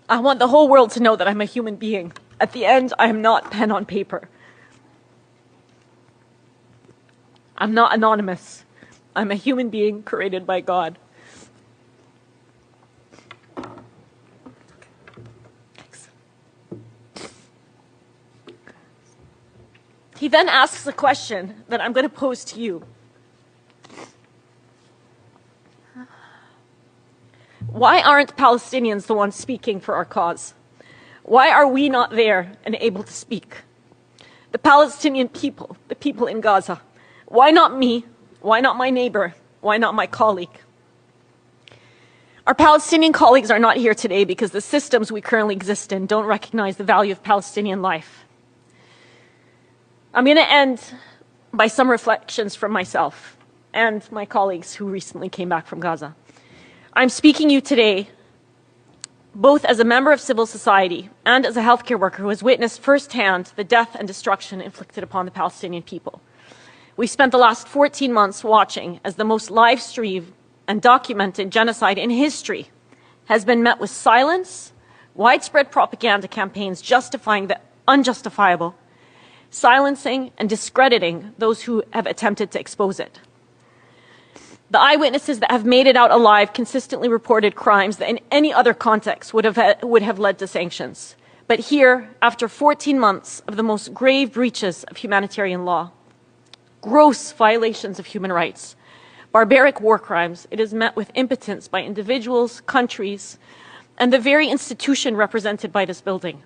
I want the whole world to know that I'm a human being. At the end, I am not pen on paper. I'm not anonymous. I'm a human being created by God. Thanks. He then asks a question that I'm going to pose to you. Why aren't Palestinians the ones speaking for our cause? Why are we not there and able to speak? The Palestinian people, the people in Gaza. Why not me? Why not my neighbor? Why not my colleague? Our Palestinian colleagues are not here today because the systems we currently exist in don't recognize the value of Palestinian life. I'm going to end by some reflections from myself and my colleagues who recently came back from Gaza. I'm speaking to you today both as a member of civil society and as a healthcare worker who has witnessed firsthand the death and destruction inflicted upon the Palestinian people. We spent the last 14 months watching as the most live-streamed and documented genocide in history has been met with silence, widespread propaganda campaigns justifying the unjustifiable, silencing and discrediting those who have attempted to expose it. The eyewitnesses that have made it out alive consistently reported crimes that in any other context would have led to sanctions. But here, after 14 months of the most grave breaches of humanitarian law, gross violations of human rights, barbaric war crimes, it is met with impotence by individuals, countries, and the very institution represented by this building.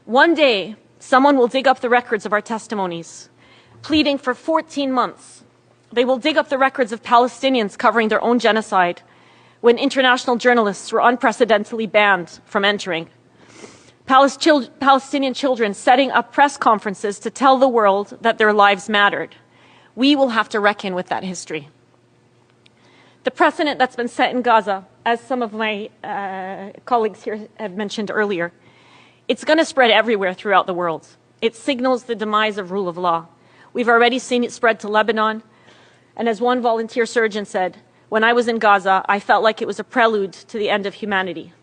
One day, someone will dig up the records of our testimonies, pleading for 14 months. They will dig up the records of Palestinians covering their own genocide when international journalists were unprecedentedly banned from entering. Palestinian children setting up press conferences to tell the world that their lives mattered. We will have to reckon with that history. The precedent that's been set in Gaza, as some of my colleagues here have mentioned earlier, it's going to spread everywhere throughout the world. It signals the demise of rule of law. We've already seen it spread to Lebanon. And as one volunteer surgeon said, when I was in Gaza, I felt like it was a prelude to the end of humanity.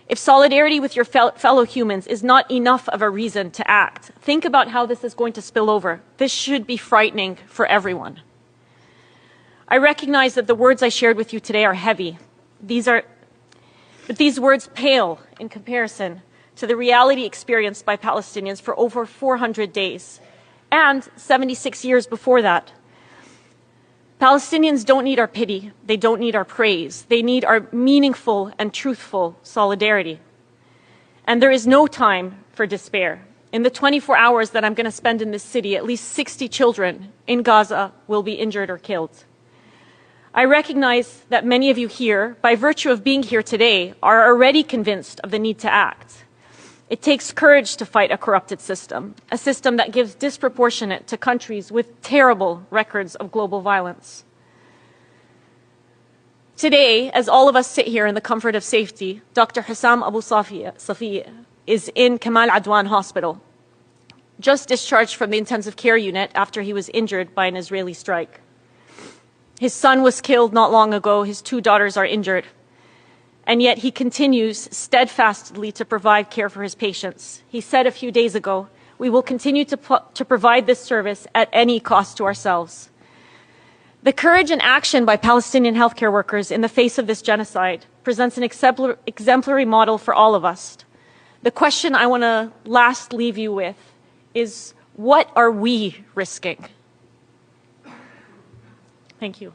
If solidarity with your fellow humans is not enough of a reason to act, think about how this is going to spill over. This should be frightening for everyone. I recognize that the words I shared with you today are heavy. But these words pale in comparison to the reality experienced by Palestinians for over 400 days and 76 years before that. Palestinians don't need our pity. They don't need our praise. They need our meaningful and truthful solidarity. And there is no time for despair. In the 24 hours that I'm going to spend in this city, at least 60 children in Gaza will be injured or killed. I recognize that many of you here, by virtue of being here today, are already convinced of the need to act. It takes courage to fight a corrupted system, a system that gives disproportionate to countries with terrible records of global violence. Today, as all of us sit here in the comfort of safety, Dr. Hussam Abu Safi is in Kamal Adwan Hospital, just discharged from the intensive care unit after he was injured by an Israeli strike. His son was killed not long ago. His 2 daughters are injured. And yet he continues steadfastly to provide care for his patients. He said a few days ago, we will continue to provide this service at any cost to ourselves. The courage and action by Palestinian healthcare workers in the face of this genocide presents an exemplary model for all of us. The question I want to last leave you with is, what are we risking? Thank you.